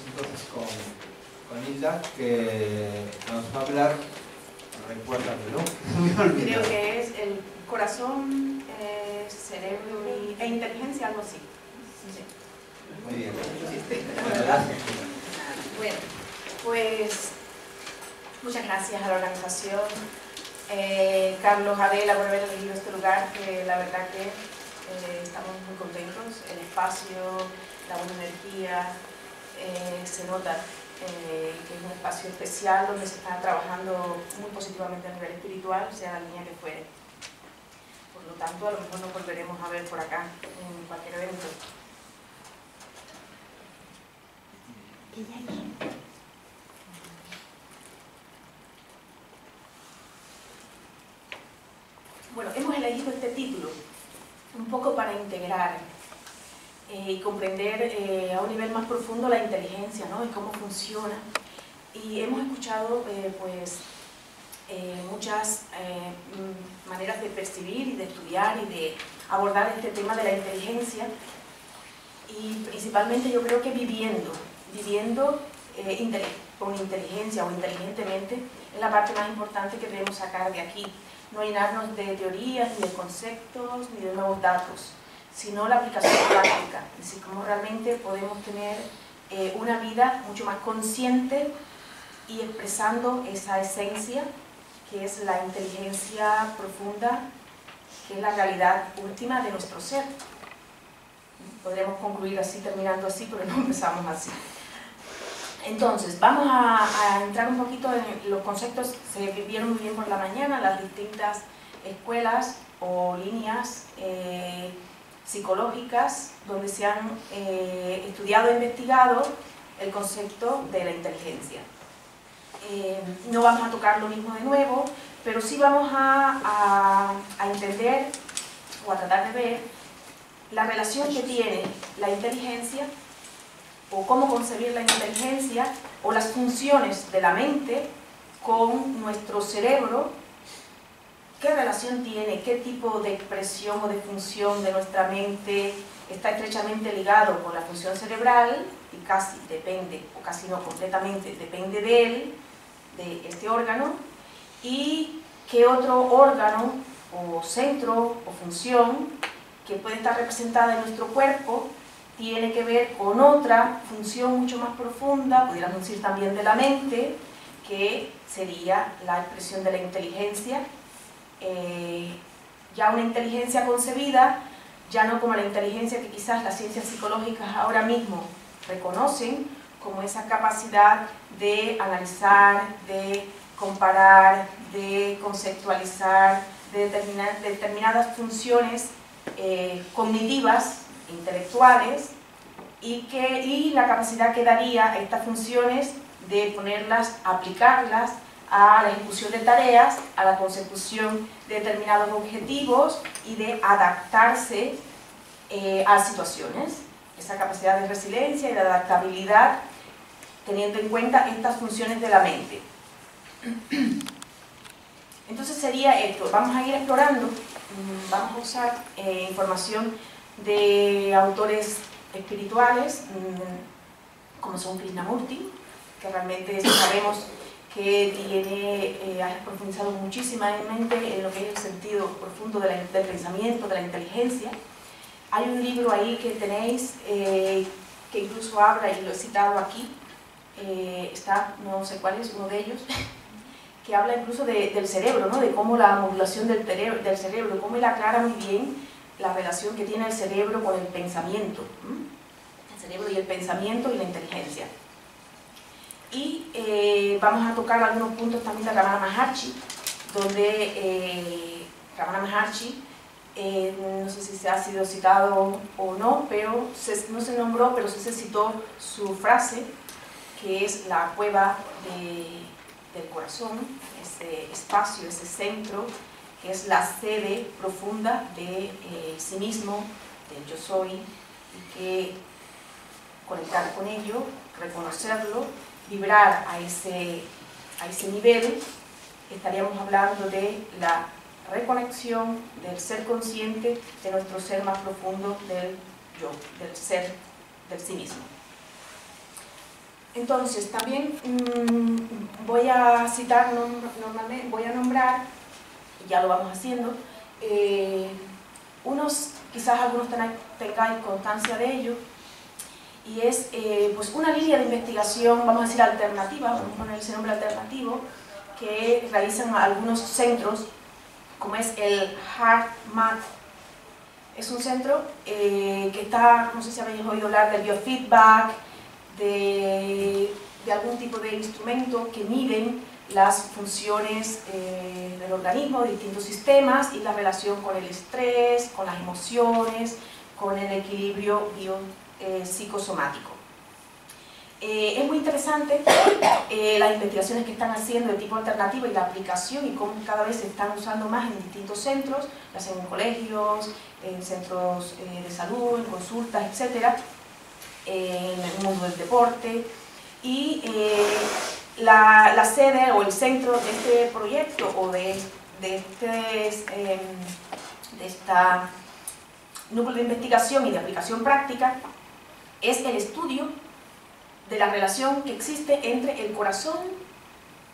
entonces con Hilda, que nos va a hablar, recuérdamelo, creo que es el corazón, cerebro e inteligencia, algo así. Sí. Muy bien. Bueno, pues muchas gracias a la organización, Carlos, Adela, por haber elegido este lugar, que la verdad que estamos muy contentos. El espacio, la buena energía, se nota que es un espacio especial donde se está trabajando muy positivamente a nivel espiritual, sea la línea que fuere. Por lo tanto, a lo mejor nos volveremos a ver por acá en cualquier evento. Bueno, hemos elegido este título un poco para integrar y comprender a un nivel más profundo la inteligencia, ¿no? Y cómo funciona. Y hemos escuchado muchas maneras de percibir y de estudiar y de abordar este tema de la inteligencia, y principalmente yo creo que viviendo con inteligencia o inteligentemente es la parte más importante que debemos sacar de aquí. No llenarnos de teorías, ni de conceptos, ni de nuevos datos, sino la aplicación práctica, es decir, cómo realmente podemos tener una vida mucho más consciente y expresando esa esencia que es la inteligencia profunda, que es la realidad última de nuestro ser. Podríamos concluir así, terminando así, pero no empezamos así. Entonces, vamos a entrar un poquito en los conceptos. Se vieron muy bien por la mañana las distintas escuelas o líneas psicológicas donde se han estudiado e investigado el concepto de la inteligencia. No vamos a tocar lo mismo de nuevo, pero sí vamos a entender o a tratar de ver la relación que tiene la inteligencia, o cómo concebir la inteligencia, o las funciones de la mente con nuestro cerebro. ¿Qué relación tiene? ¿Qué tipo de expresión o de función de nuestra mente está estrechamente ligado con la función cerebral y casi depende, o casi no completamente, depende de él, de este órgano? ¿Y qué otro órgano o centro o función que puede estar representada en nuestro cuerpo tiene que ver con otra función mucho más profunda, pudiéramos decir también de la mente, que sería la expresión de la inteligencia? Ya una inteligencia concebida, ya no como la inteligencia que quizás las ciencias psicológicas ahora mismo reconocen, como esa capacidad de analizar, de comparar, de conceptualizar, de determinadas funciones cognitivas, intelectuales, y la capacidad que daría a estas funciones de ponerlas, aplicarlas a la ejecución de tareas, a la consecución de determinados objetivos y de adaptarse a situaciones. Esa capacidad de resiliencia y de adaptabilidad teniendo en cuenta estas funciones de la mente. Entonces sería esto, vamos a ir explorando, vamos a usar información de autores espirituales como son Krishnamurti, que realmente sabemos que ha profundizado muchísimamente en lo que es el sentido profundo del pensamiento, de la inteligencia. Hay un libro ahí que tenéis que incluso habla, y lo he citado aquí, está, no sé cuál es, uno de ellos, que habla incluso del cerebro, ¿no? De cómo la modulación del cerebro, cómo él aclara muy bien la relación que tiene el cerebro con el pensamiento, el cerebro y el pensamiento y la inteligencia. Y vamos a tocar algunos puntos también de Ramana Maharshi, donde Ramana Maharshi, no sé si se ha sido citado o no, pero no se nombró, pero sí se citó su frase, que es la cueva del corazón, ese espacio, ese centro, que es la sede profunda de sí mismo, del yo soy, y que conectar con ello, reconocerlo, vibrar a ese nivel, estaríamos hablando de la reconexión del ser consciente de nuestro ser más profundo, del yo, del ser, del sí mismo. Entonces, también voy a citar, normalmente voy a nombrar, y ya lo vamos haciendo, quizás algunos tengáis constancia de ello, y es pues una línea de investigación, vamos a decir alternativa, vamos a poner ese nombre alternativo, que realizan algunos centros, como es el HeartMath. Es un centro que está, no sé si habéis oído hablar del biofeedback, de algún tipo de instrumento que miden las funciones del organismo, de distintos sistemas y la relación con el estrés, con las emociones, con el equilibrio psicosomático. Es muy interesante las investigaciones que están haciendo de tipo alternativo y la aplicación y cómo cada vez se están usando más en distintos centros, ya sea en colegios, en centros de salud, en consultas, etcétera, en el mundo del deporte. Y la sede o el centro de este proyecto o de esta núcleo de investigación y de aplicación práctica es el estudio de la relación que existe entre el corazón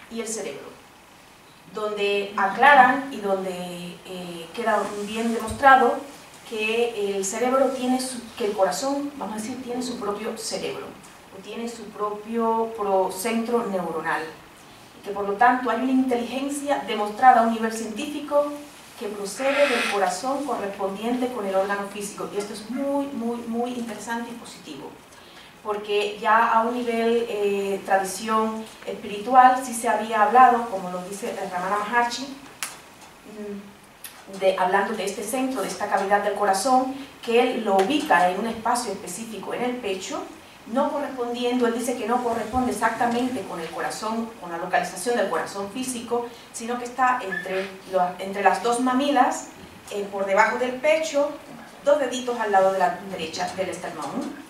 y el cerebro, donde aclaran y donde queda bien demostrado que el cerebro que el corazón, vamos a decir, tiene su propio cerebro, o tiene su propio centro neuronal, y que por lo tanto hay una inteligencia demostrada a un nivel científico que procede del corazón correspondiente con el órgano físico, y esto es muy, muy, muy interesante y positivo, porque ya a un nivel tradición espiritual sí se había hablado, como lo dice el Ramana Maharshi, hablando de este centro, de esta cavidad del corazón, que él lo ubica en un espacio específico en el pecho, no correspondiendo, él dice que no corresponde exactamente con el corazón, con la localización del corazón físico, sino que está entre las dos mamilas, por debajo del pecho, dos deditos al lado de la derecha del esternón.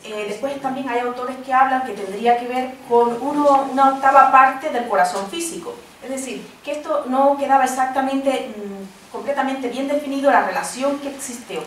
Después también hay autores que hablan que tendría que ver con una octava parte del corazón físico. Es decir, que esto no quedaba exactamente, completamente bien definido la relación que existe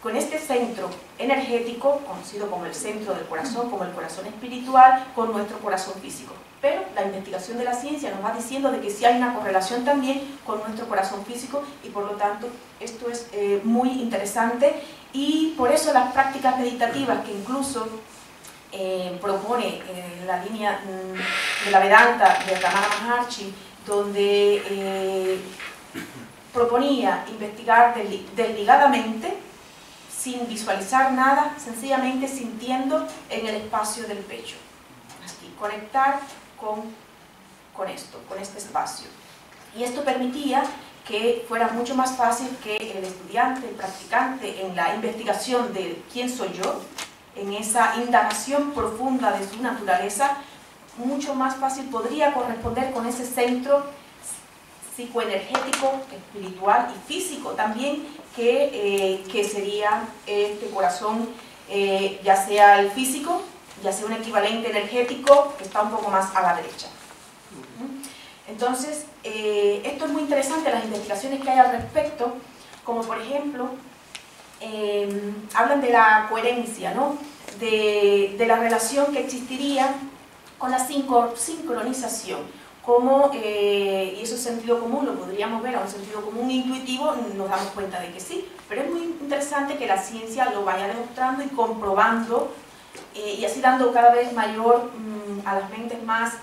con este centro energético, conocido como el centro del corazón, como el corazón espiritual, con nuestro corazón físico. Pero la investigación de la ciencia nos va diciendo de que sí hay una correlación también con nuestro corazón físico y por lo tanto esto es muy interesante y por eso las prácticas meditativas que incluso propone la línea de la Vedanta de Ramana Maharshi, donde proponía investigar desligadamente, sin visualizar nada, sencillamente sintiendo en el espacio del pecho. Así, conectar con este espacio. Y esto permitía que fuera mucho más fácil que el estudiante, el practicante, en la investigación de quién soy yo, en esa indagación profunda de su naturaleza, mucho más fácil podría corresponder con ese centro psicoenergético, espiritual y físico también, que sería este corazón, ya sea el físico, ya sea un equivalente energético que está un poco más a la derecha. Entonces, esto es muy interesante, las investigaciones que hay al respecto, como por ejemplo, hablan de la coherencia, ¿no? de la relación que existiría con la sincronización. Como, y eso es sentido común, lo podríamos ver a un sentido común intuitivo, nos damos cuenta de que sí, pero es muy interesante que la ciencia lo vaya demostrando y comprobando, y así dando cada vez mayor a las mentes más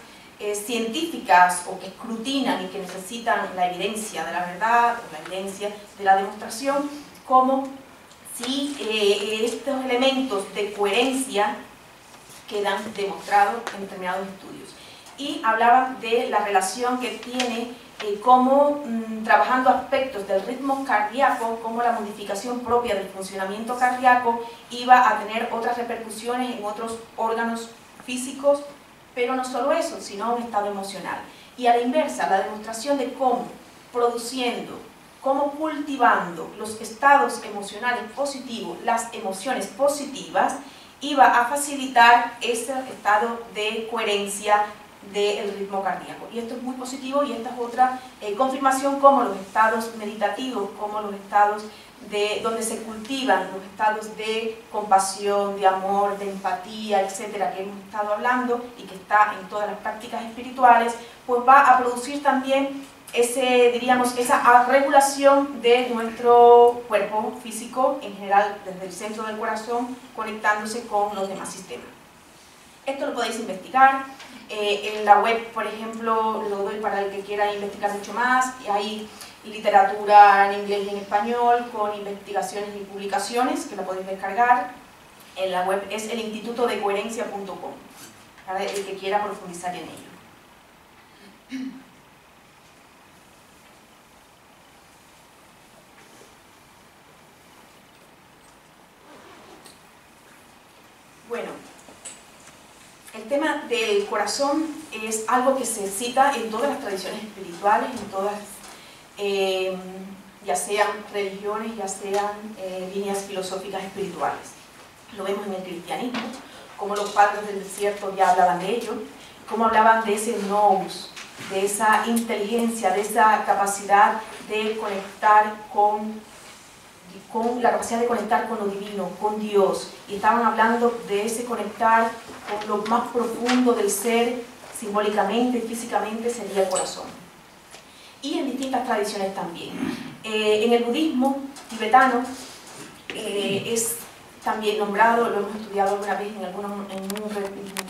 científicas o que escrutinan y que necesitan la evidencia de la verdad, o la evidencia de la demostración, como si estos elementos de coherencia quedan demostrados en determinados estudios. Y hablaban de la relación que tiene cómo trabajando aspectos del ritmo cardíaco, cómo la modificación propia del funcionamiento cardíaco iba a tener otras repercusiones en otros órganos físicos, pero no solo eso, sino un estado emocional. Y a la inversa, la demostración de cómo produciendo, cómo cultivando los estados emocionales positivos, las emociones positivas, iba a facilitar ese estado de coherencia del ritmo cardíaco. Y esto es muy positivo y esta es otra confirmación como los estados meditativos, como los estados donde se cultivan los estados de compasión, de amor, de empatía, etcétera, que hemos estado hablando y que está en todas las prácticas espirituales, pues va a producir también esa regulación de nuestro cuerpo físico, en general desde el centro del corazón, conectándose con los demás sistemas. Esto lo podéis investigar. En la web, por ejemplo, lo doy para el que quiera investigar mucho más. Hay literatura en inglés y en español, con investigaciones y publicaciones, que lo podéis descargar. En la web es el institutodecoherencia.com, para el que quiera profundizar en ello. Bueno, el tema del corazón es algo que se cita en todas las tradiciones espirituales, en todas, ya sean religiones, ya sean líneas filosóficas espirituales. Lo vemos en el cristianismo, como los padres del desierto ya hablaban de ello, como hablaban de ese nous, de esa inteligencia, de esa capacidad de conectar con la capacidad de conectar con lo divino, con Dios, y estaban hablando de ese conectar con lo más profundo del ser, simbólicamente, físicamente, sería el corazón. Y en distintas tradiciones también. En el budismo tibetano es también nombrado, lo hemos estudiado alguna vez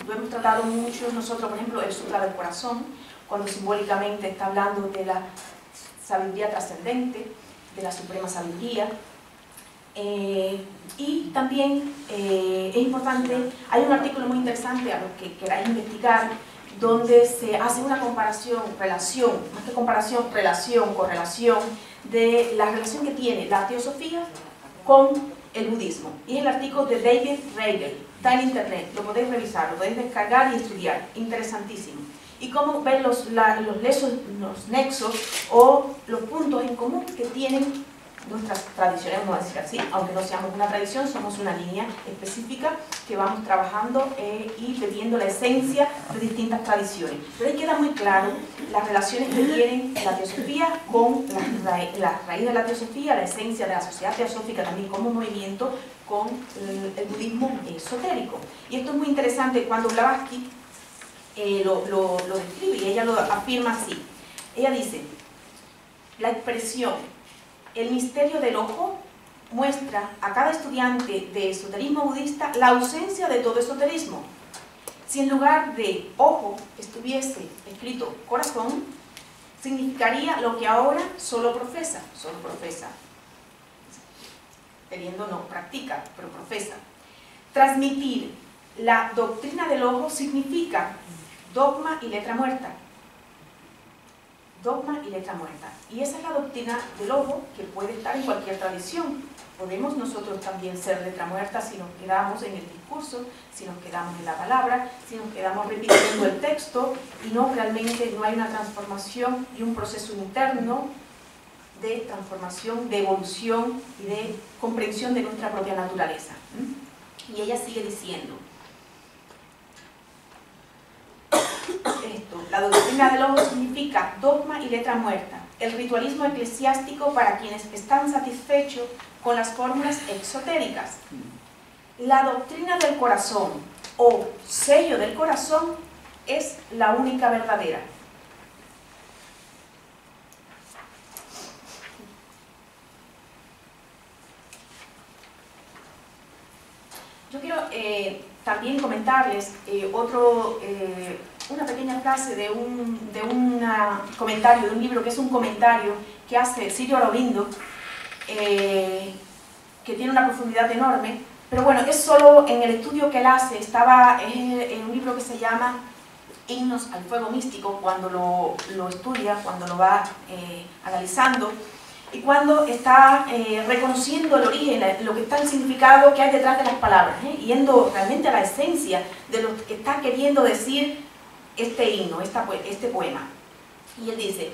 lo hemos tratado mucho nosotros, por ejemplo, el Sutra del Corazón, cuando simbólicamente está hablando de la sabiduría trascendente, de la suprema sabiduría. Y también es importante, hay un artículo muy interesante a los que queráis investigar, donde se hace una comparación, relación, más que comparación, correlación de la relación que tiene la teosofía con el budismo. Y es el artículo de David Reigel, está en internet, lo podéis revisar, lo podéis descargar y estudiar, interesantísimo. Y cómo ver los nexos o los puntos en común que tienen nuestras tradiciones, vamos a decir así, aunque no seamos una tradición, somos una línea específica que vamos trabajando y bebiendo la esencia de distintas tradiciones. Pero ahí queda muy claro las relaciones que tienen la teosofía con la raíz de la teosofía, la esencia de la sociedad teosófica también como movimiento con el budismo esotérico. Y esto es muy interesante cuando Blavatsky lo describe y ella lo afirma así. Ella dice, la expresión el misterio del ojo muestra a cada estudiante de esoterismo budista la ausencia de todo esoterismo. Si en lugar de ojo estuviese escrito corazón, significaría lo que ahora solo profesa, teniendo no practica, pero profesa. Transmitir la doctrina del ojo significa dogma y letra muerta. Dogma y letra muerta. Y esa es la doctrina del ojo que puede estar en cualquier tradición. Podemos nosotros también ser letra muerta si nos quedamos en el discurso, si nos quedamos en la palabra, si nos quedamos repitiendo el texto y realmente no hay una transformación y un proceso interno de transformación, de evolución y de comprensión de nuestra propia naturaleza. Y ella sigue diciendo, la doctrina del ojo significa dogma y letra muerta, el ritualismo eclesiástico para quienes están satisfechos con las fórmulas exotéricas. La doctrina del corazón o sello del corazón es la única verdadera. Yo quiero también comentarles una pequeña frase de un comentario, de un libro que es un comentario que hace Sri Aurobindo, que tiene una profundidad enorme, pero bueno, es solo en el estudio que él hace, es en un libro que se llama Himnos al Fuego Místico, cuando lo estudia, cuando lo va analizando, y cuando está reconociendo el origen, lo que está el significado que hay detrás de las palabras, yendo realmente a la esencia de lo que está queriendo decir este himno, este poema. Y él dice,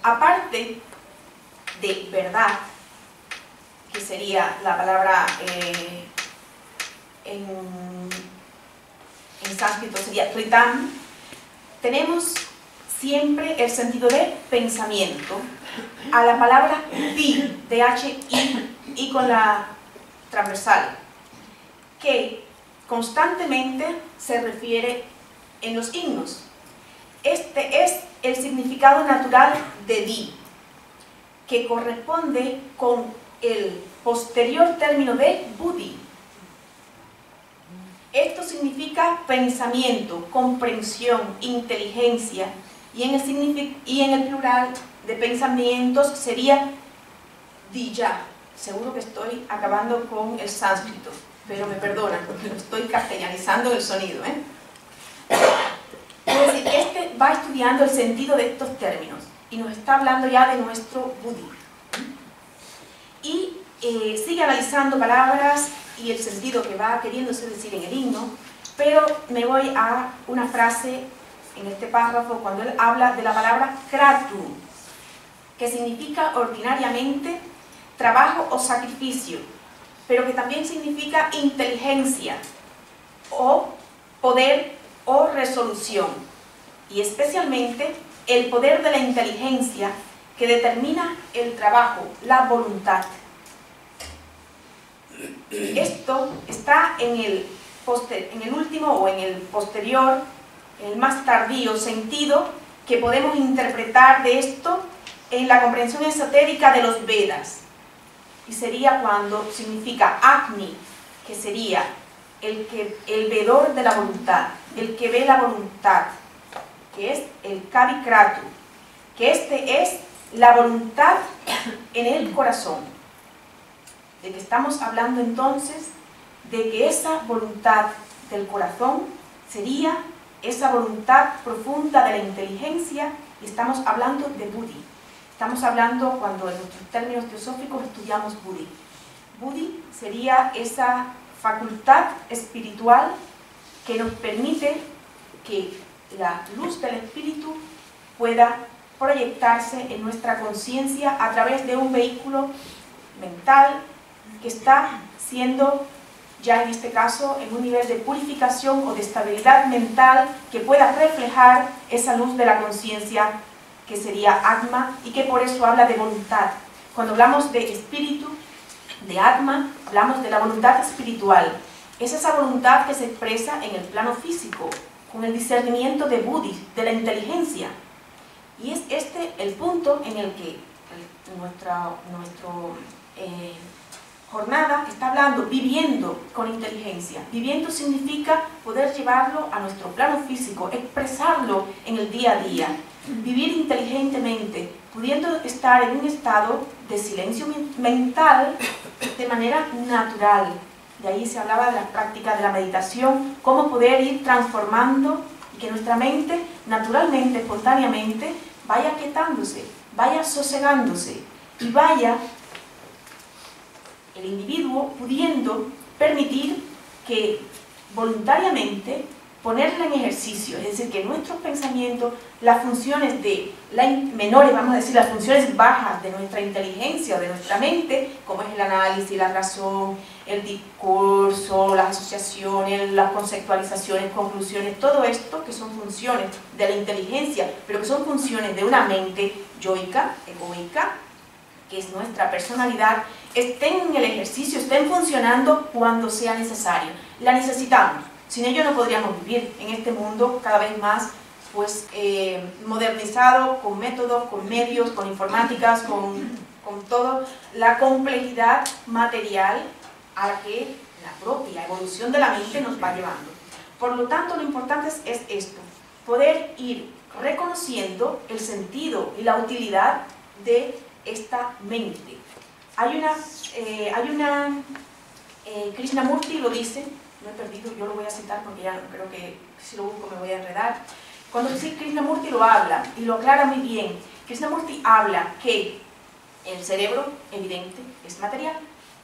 aparte de verdad, que sería la palabra en sánscrito sería ritam, tenemos siempre el sentido de pensamiento, a la palabra di, D-H-I, y con la transversal, que constantemente se refiere en los himnos. Este es el significado natural de di, que corresponde con el posterior término de buddhi. Esto significa pensamiento, comprensión, inteligencia, y en el plural de pensamientos sería diya. Seguro que estoy acabando con el sánscrito, pero me perdonan porque lo estoy castellanizando el sonido, Es decir, este va estudiando el sentido de estos términos y nos está hablando ya de nuestro buddhi. Y sigue analizando palabras y el sentido que va queriéndose decir en el himno, pero me voy a una frase en este párrafo cuando él habla de la palabra kratu, que significa ordinariamente trabajo o sacrificio, pero que también significa inteligencia o poder o resolución, y especialmente el poder de la inteligencia que determina el trabajo, la voluntad. Esto está en el último o en el posterior, en el más tardío sentido que podemos interpretar de esto en la comprensión esotérica de los Vedas. Y sería cuando significa Agni, que sería el vedor de la voluntad, el que ve la voluntad, que es el Kavikratu, que este es la voluntad en el corazón. De que estamos hablando entonces de que esa voluntad del corazón sería esa voluntad profunda de la inteligencia, y estamos hablando de buddhi. Estamos hablando, cuando en nuestros términos teosóficos estudiamos buddhi. Buddhi sería esa facultad espiritual que nos permite que la luz del espíritu pueda proyectarse en nuestra conciencia a través de un vehículo mental que está siendo, ya en este caso, en un nivel de purificación o de estabilidad mental que pueda reflejar esa luz de la conciencia que sería Atma, y que por eso habla de voluntad. Cuando hablamos de espíritu, de Atma, hablamos de la voluntad espiritual. Es esa voluntad que se expresa en el plano físico, con el discernimiento de buddhi, de la inteligencia. Y es este el punto en el que nuestra jornada está hablando, viviendo con inteligencia. Viviendo significa poder llevarlo a nuestro plano físico, expresarlo en el día a día, vivir inteligentemente, pudiendo estar en un estado de silencio mental de manera natural. De ahí se hablaba de las prácticas de la meditación, cómo poder ir transformando y que nuestra mente naturalmente, espontáneamente, vaya aquietándose, vaya sosegándose y vaya el individuo pudiendo permitir que voluntariamente ponerla en ejercicio, es decir, que nuestros pensamientos, las funciones menores, vamos a decir, las funciones bajas de nuestra inteligencia o de nuestra mente, como es el análisis, la razón, el discurso, las asociaciones, las conceptualizaciones, conclusiones, todo esto que son funciones de la inteligencia, pero que son funciones de una mente yoica, egoica, que es nuestra personalidad, estén en el ejercicio, estén funcionando cuando sea necesario. La necesitamos. Sin ello no podríamos vivir en este mundo cada vez más modernizado, con métodos, con medios, con informáticas, con toda la complejidad material a la que la propia evolución de la mente nos va llevando. Por lo tanto, lo importante es esto, poder ir reconociendo el sentido y la utilidad de esta mente. Hay una Krishnamurti lo dice, no he perdido, yo lo voy a citar porque ya creo que si lo busco me voy a enredar. Cuando dice Krishnamurti lo habla y lo aclara muy bien. Krishnamurti habla que el cerebro, evidente, es material,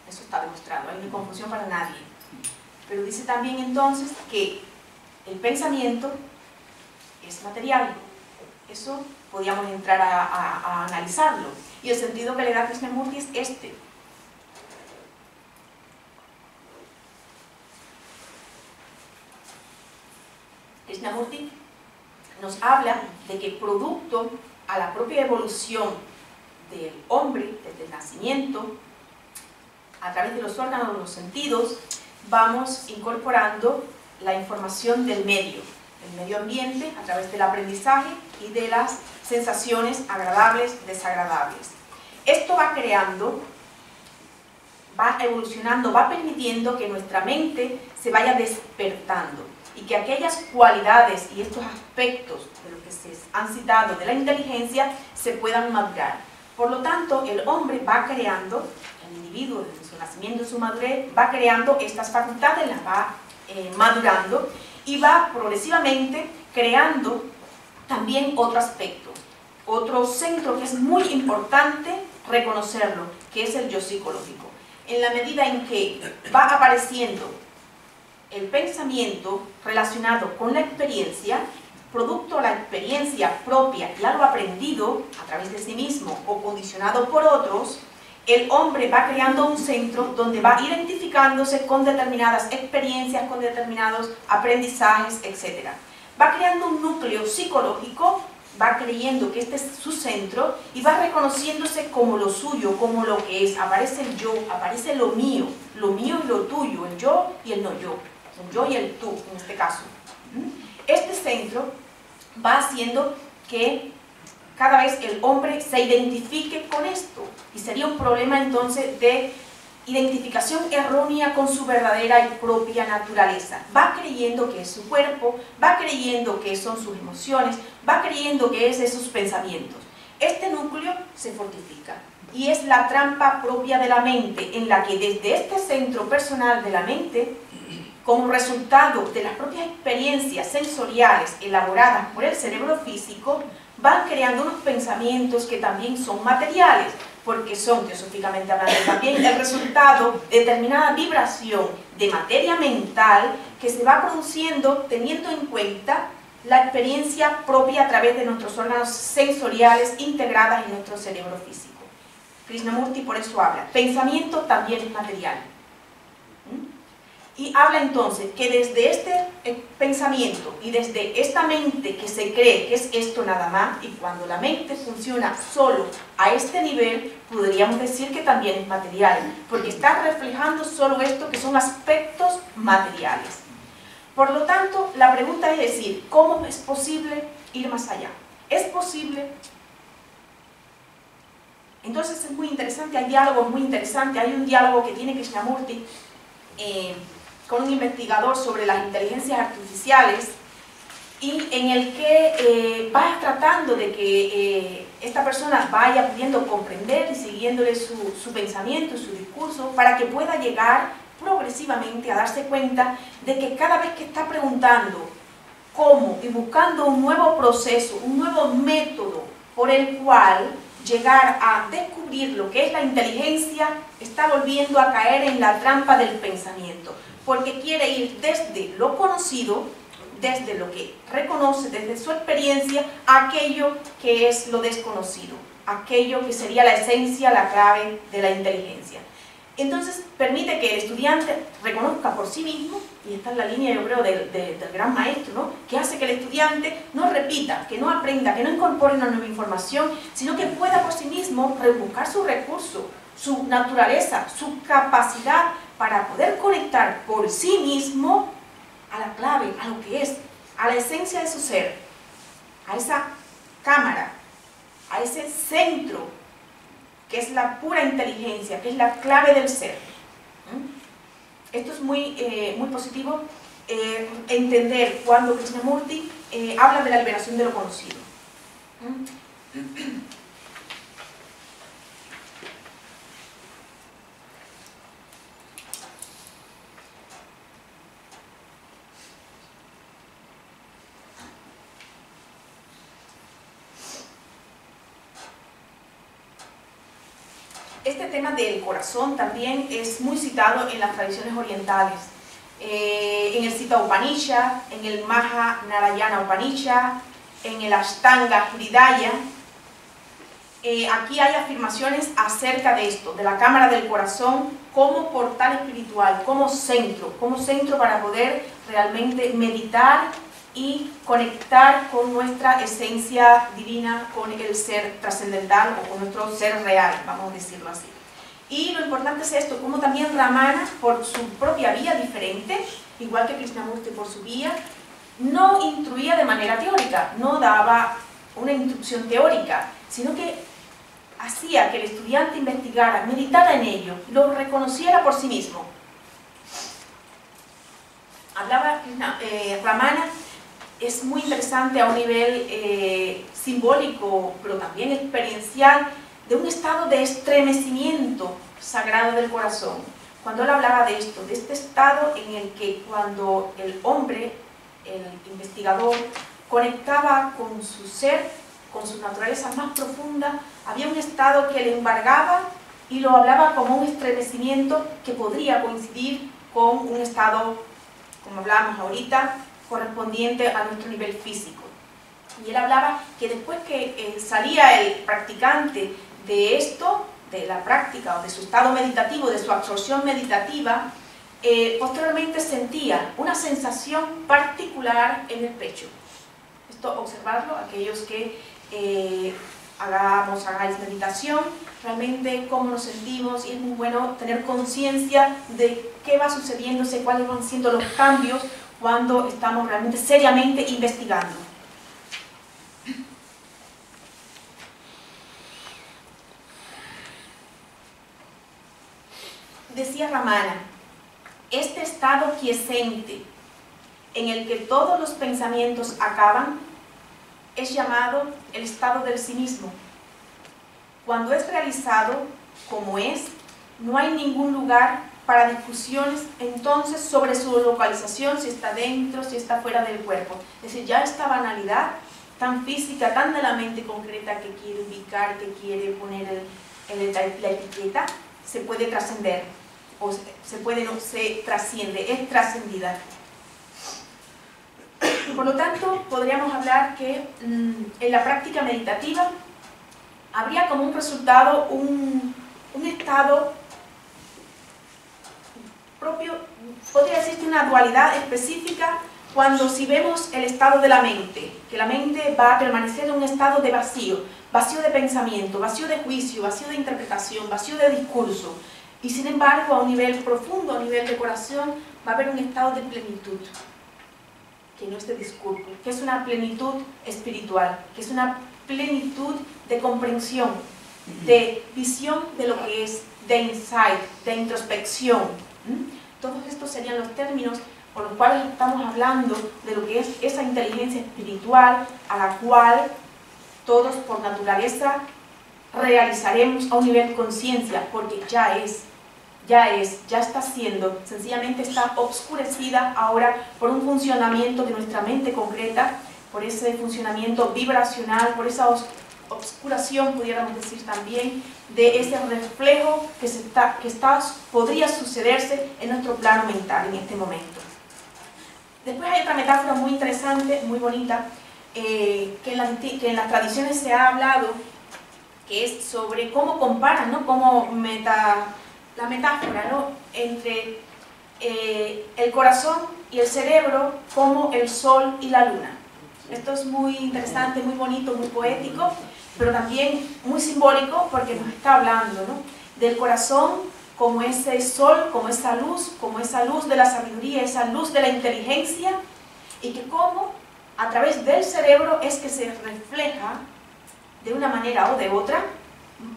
eso está demostrado, no hay confusión para nadie. Pero dice también entonces que el pensamiento es material, eso podríamos entrar a analizarlo. Y el sentido que le da Krishnamurti es este. Krishnamurti nos habla de que producto a la propia evolución del hombre, desde el nacimiento, a través de los órganos de los sentidos, vamos incorporando la información del medio ambiente, a través del aprendizaje y de las sensaciones agradables, desagradables. Esto va creando, va evolucionando, va permitiendo que nuestra mente se vaya despertando y que aquellas cualidades y estos aspectos de lo que se han citado de la inteligencia se puedan madurar. Por lo tanto, el hombre va creando, el individuo desde su nacimiento, su madurez, va creando estas facultades, las va madurando y va progresivamente creando también otro aspecto, otro centro que es muy importante reconocerlo, que es el yo psicológico. En la medida en que va apareciendo el pensamiento relacionado con la experiencia, producto de la experiencia propia y algo aprendido a través de sí mismo o condicionado por otros, el hombre va creando un centro donde va identificándose con determinadas experiencias, con determinados aprendizajes, etc. Va creando un núcleo psicológico, va creyendo que este es su centro y va reconociéndose como lo suyo, como lo que es. Aparece el yo, aparece lo mío y lo tuyo, el yo y el no yo, el yo y el tú en este caso. Este centro va haciendo que cada vez el hombre se identifique con esto y sería un problema entonces de identificación errónea con su verdadera y propia naturaleza. Va creyendo que es su cuerpo, va creyendo que son sus emociones, va creyendo que es esos pensamientos. Este núcleo se fortifica y es la trampa propia de la mente en la que desde este centro personal de la mente, como resultado de las propias experiencias sensoriales elaboradas por el cerebro físico, van creando unos pensamientos que también son materiales, porque son, teosóficamente hablando, también el resultado de determinada vibración de materia mental que se va produciendo teniendo en cuenta la experiencia propia a través de nuestros órganos sensoriales integradas en nuestro cerebro físico. Krishnamurti por eso habla, pensamiento también es material. Y habla entonces que desde este pensamiento y desde esta mente que se cree que es esto nada más, y cuando la mente funciona solo a este nivel, podríamos decir que también es material, porque está reflejando solo esto que son aspectos materiales. Por lo tanto, la pregunta es decir, ¿cómo es posible ir más allá? ¿Es posible? Entonces es muy interesante, hay diálogos muy interesantes, hay un diálogo que tiene Krishnamurti con un investigador sobre las inteligencias artificiales y en el que va tratando de que esta persona vaya pudiendo comprender y siguiéndole su pensamiento, su discurso, para que pueda llegar progresivamente a darse cuenta de que cada vez que está preguntando cómo y buscando un nuevo proceso, un nuevo método por el cual llegar a descubrir lo que es la inteligencia, está volviendo a caer en la trampa del pensamiento, porque quiere ir desde lo conocido, desde lo que reconoce, desde su experiencia, a aquello que es lo desconocido, aquello que sería la esencia, la clave de la inteligencia. Entonces permite que el estudiante reconozca por sí mismo, y esta es la línea yo creo del gran maestro, ¿no? Que hace que el estudiante no repita, que no aprenda, que no incorpore una nueva información, sino que pueda por sí mismo rebuscar su recurso, su naturaleza, su capacidad para poder conectar por sí mismo a la clave, a lo que es, a la esencia de su ser, a esa cámara, a ese centro que es la pura inteligencia, que es la clave del ser. Esto es muy positivo, entender cuando Krishnamurti habla de la liberación de lo conocido. Este tema del corazón también es muy citado en las tradiciones orientales, en el Sita Upanishad, en el Maha Narayana Upanishad, en el Ashtanga Hridaya. Aquí hay afirmaciones acerca de esto, de la cámara del corazón como portal espiritual, como centro para poder realmente meditar y conectar con nuestra esencia divina, con el ser trascendental o con nuestro ser real, vamos a decirlo así. Y lo importante es esto, como también Ramana, por su propia vía diferente, igual que Krishnamurti por su vía, no instruía de manera teórica, no daba una instrucción teórica, sino que hacía que el estudiante investigara, meditara en ello, lo reconociera por sí mismo. Hablaba Ramana, es muy interesante a un nivel simbólico, pero también experiencial, de un estado de estremecimiento sagrado del corazón. Cuando él hablaba de esto, de este estado en el que cuando el hombre, el investigador, conectaba con su ser, con su naturaleza más profunda, había un estado que le embargaba y lo hablaba como un estremecimiento que podría coincidir con un estado, como hablábamos ahorita, correspondiente a nuestro nivel físico. Y él hablaba que después que salía el practicante de esto, de la práctica o de su estado meditativo, de su absorción meditativa, posteriormente sentía una sensación particular en el pecho. Esto observarlo, aquellos que hagáis meditación, realmente cómo nos sentimos, y es muy bueno tener conciencia de qué va sucediéndose, cuáles van siendo los cambios cuando estamos realmente seriamente investigando. Decía Ramana, este estado quiescente en el que todos los pensamientos acaban es llamado el estado del sí mismo. Cuando es realizado como es, no hay ningún lugar para discusiones entonces sobre su localización, si está dentro, si está fuera del cuerpo. Es decir, ya esta banalidad tan física, tan de la mente concreta que quiere ubicar, que quiere poner la etiqueta, se puede trascender, o se trasciende, es trascendida. Por lo tanto, podríamos hablar que en la práctica meditativa habría como un resultado un estado propio, podría decirse una dualidad específica cuando si vemos el estado de la mente, que la mente va a permanecer en un estado de vacío, vacío de pensamiento, vacío de juicio, vacío de interpretación, vacío de discurso, y sin embargo a un nivel profundo, a un nivel de corazón, va a haber un estado de plenitud, que no es de discurso, que es una plenitud espiritual, que es una plenitud de comprensión, de visión de lo que es, de insight, de introspección. Todos estos serían los términos por los cuales estamos hablando de lo que es esa inteligencia espiritual a la cual todos por naturaleza realizaremos a un nivel de conciencia, porque ya está siendo, sencillamente está obscurecida ahora por un funcionamiento de nuestra mente concreta, por ese funcionamiento vibracional, por esa obscuración, pudiéramos decir también, de ese reflejo que podría sucederse en nuestro plano mental en este momento. Después hay otra metáfora muy interesante, muy bonita, que en las tradiciones se ha hablado, que es sobre cómo comparan, ¿no? La metáfora, ¿no? Entre el corazón y el cerebro como el sol y la luna. Esto es muy interesante, muy bonito, muy poético, pero también muy simbólico porque nos está hablando, ¿no? Del corazón como ese sol, como esa luz de la sabiduría, esa luz de la inteligencia, y que como a través del cerebro es que se refleja de una manera o de otra,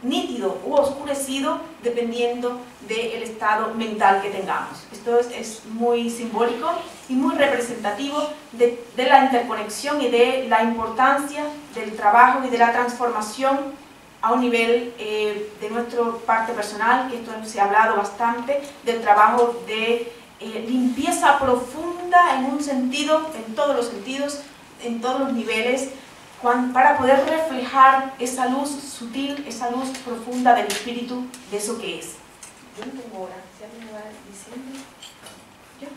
nítido u oscurecido, dependiendo del estado mental que tengamos. Esto es muy simbólico y muy representativo de la interconexión y de la importancia del trabajo y de la transformación a un nivel de nuestra parte personal, que esto se ha hablado bastante, del trabajo de limpieza profunda en un sentido, en todos los sentidos, en todos los niveles, para poder reflejar esa luz sutil, esa luz profunda del espíritu, de eso que es. Yo no tengo hora, si alguien me va diciendo. ¿Yo?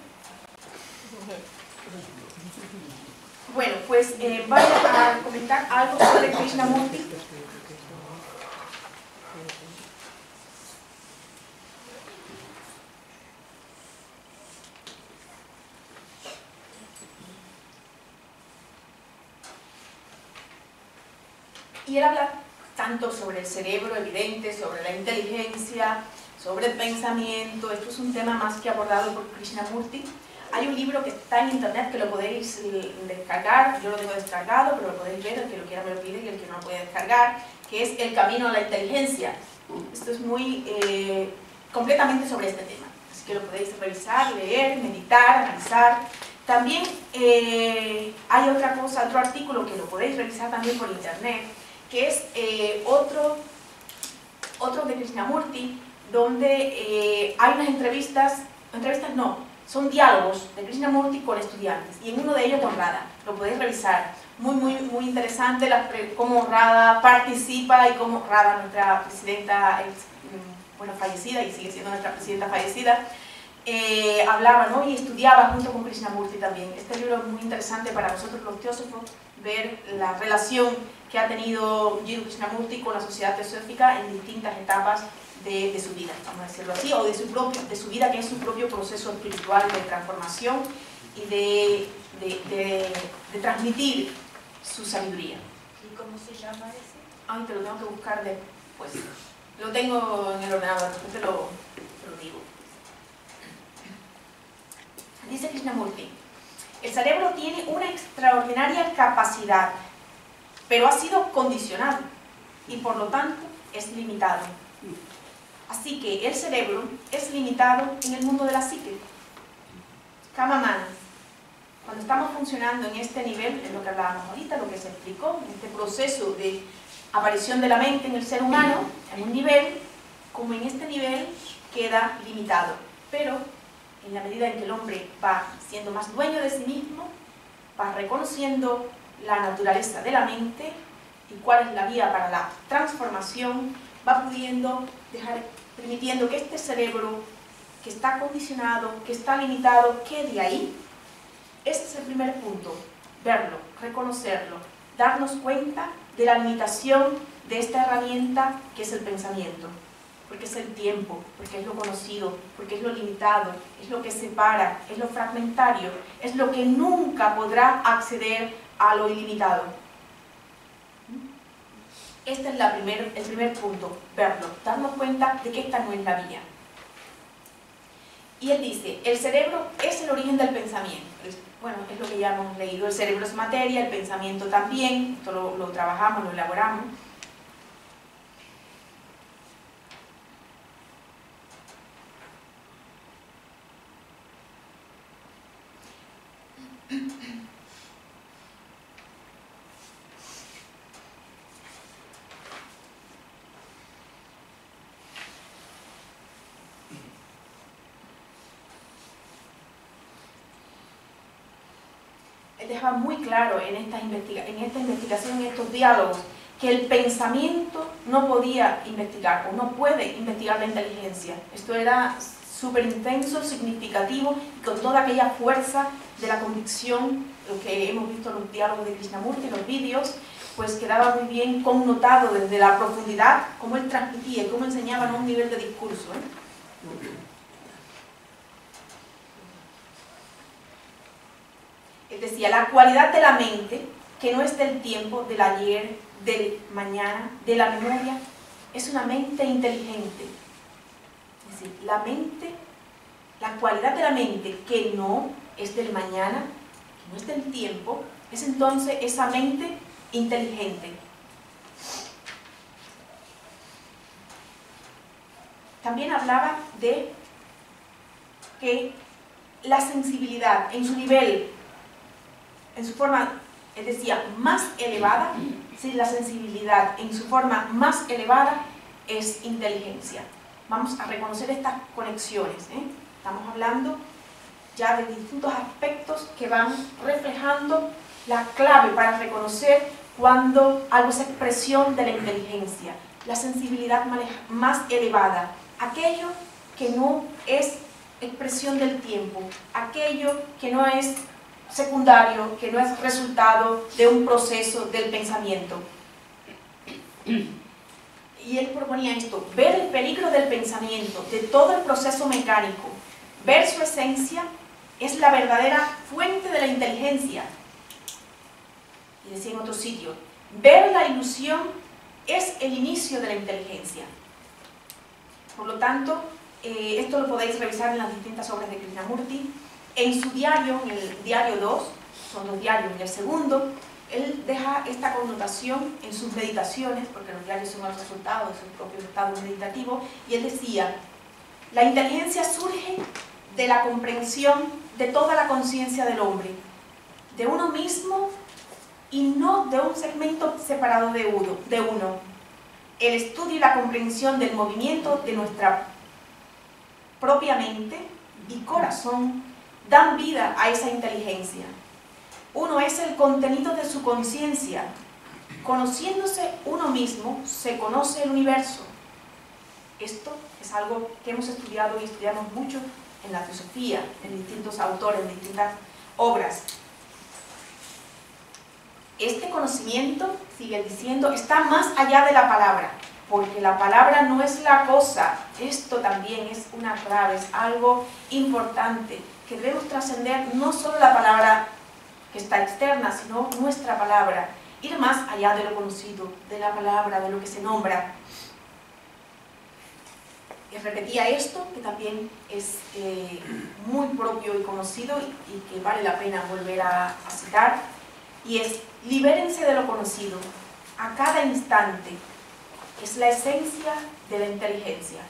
Bueno, pues voy a comentar algo sobre Krishnamurti. Y él habla tanto sobre el cerebro evidente, sobre la inteligencia, sobre el pensamiento. Esto es un tema más que abordado por Krishnamurti. Hay un libro que está en internet que lo podéis descargar, yo lo tengo descargado, pero lo podéis ver, el que lo quiera me lo pide y el que no lo puede descargar, que es El camino a la inteligencia. Esto es muy completamente sobre este tema, así que lo podéis revisar, leer, meditar, analizar. También hay otra cosa, otro artículo que lo podéis revisar también por internet, que es otro de Krishnamurti, donde hay unas entrevistas no, son diálogos de Krishnamurti con estudiantes, y en uno de ellos con Radha. Lo podéis revisar. Muy interesante cómo Radha participa y cómo Radha, nuestra presidenta, bueno, fallecida, y sigue siendo nuestra presidenta fallecida, hablaba, ¿no? Y estudiaba junto con Krishnamurti también. Este libro es muy interesante para nosotros los teósofos, ver la relación que ha tenido Jiddu Krishnamurti con la sociedad teosófica en distintas etapas de su vida, vamos a decirlo así, o de su vida, que es su propio proceso espiritual de transformación y de transmitir su sabiduría. ¿Y cómo se llama ese? Ay, te lo tengo que buscar después. Lo tengo en el ordenador, después te lo digo. Dice Krishnamurti: el cerebro tiene una extraordinaria capacidad, pero ha sido condicionado y por lo tanto es limitado. Así que el cerebro es limitado en el mundo de la psique. Kama-mana. Cuando estamos funcionando en este nivel, es lo que hablábamos ahorita, lo que se explicó, en este proceso de aparición de la mente en el ser humano, en un nivel, como en este nivel, queda limitado. Pero en la medida en que el hombre va siendo más dueño de sí mismo, va reconociendo la naturaleza de la mente y cuál es la vía para la transformación, va pudiendo permitiendo que este cerebro que está condicionado, que está limitado, quede ahí. Ese es el primer punto, verlo, reconocerlo, darnos cuenta de la limitación de esta herramienta que es el pensamiento, porque es el tiempo, porque es lo conocido, porque es lo limitado, es lo que separa, es lo fragmentario, es lo que nunca podrá acceder a lo ilimitado. Este es el primer punto, verlo, darnos cuenta de que esta no es la vía. Y él dice, el cerebro es el origen del pensamiento. Bueno, es lo que ya hemos leído, el cerebro es materia, el pensamiento también, esto lo trabajamos, lo elaboramos. Él dejaba muy claro en esta investigación, en estos diálogos, que el pensamiento no podía investigar o no puede investigar la inteligencia. Esto era súper intenso, significativo, y con toda aquella fuerza de la convicción, lo que hemos visto en los diálogos de Krishnamurti, en los vídeos, pues quedaba muy bien connotado desde la profundidad, cómo él transmitía y cómo enseñaba a un nivel de discurso. Él decía, la cualidad de la mente, que no es del tiempo, del ayer, del mañana, de la memoria, es una mente inteligente. Es decir, la cualidad de la mente que no es del mañana, que no es del tiempo, es entonces esa mente inteligente. También hablaba de que la sensibilidad en su nivel, en su forma, él decía, más elevada, si la sensibilidad en su forma más elevada es inteligencia. Vamos a reconocer estas conexiones, Estamos hablando ya de distintos aspectos que van reflejando la clave para reconocer cuando algo es expresión de la inteligencia, la sensibilidad más elevada, aquello que no es expresión del tiempo, aquello que no es secundario, que no es resultado de un proceso del pensamiento. Y él proponía esto, ver el peligro del pensamiento, de todo el proceso mecánico, ver su esencia, es la verdadera fuente de la inteligencia. Y decía en otro sitio, Ver la ilusión es el inicio de la inteligencia. Por lo tanto, esto lo podéis revisar en las distintas obras de Krishnamurti. En su diario, en el diario 2, son dos diarios, en el segundo, él deja esta connotación en sus meditaciones, porque los diarios son el resultado de su propio estado meditativo, y él decía: la inteligencia surge de la comprensión de toda la conciencia del hombre, de uno mismo y no de un segmento separado de uno. El estudio y la comprensión del movimiento de nuestra propia mente y corazón dan vida a esa inteligencia. Uno es el contenido de su conciencia. Conociéndose uno mismo, se conoce el universo. Esto es algo que hemos estudiado y estudiamos mucho en la filosofía, en distintos autores, en distintas obras. Este conocimiento, sigue diciendo, está más allá de la palabra, porque la palabra no es la cosa. Esto también es una clave, es algo importante, que debemos trascender no solo la palabra que está externa, sino nuestra palabra, ir más allá de lo conocido, de la palabra, de lo que se nombra. Y repetía esto, que también es muy propio y conocido y que vale la pena volver a citar, y es: libérense de lo conocido a cada instante. Es la esencia de la inteligencia.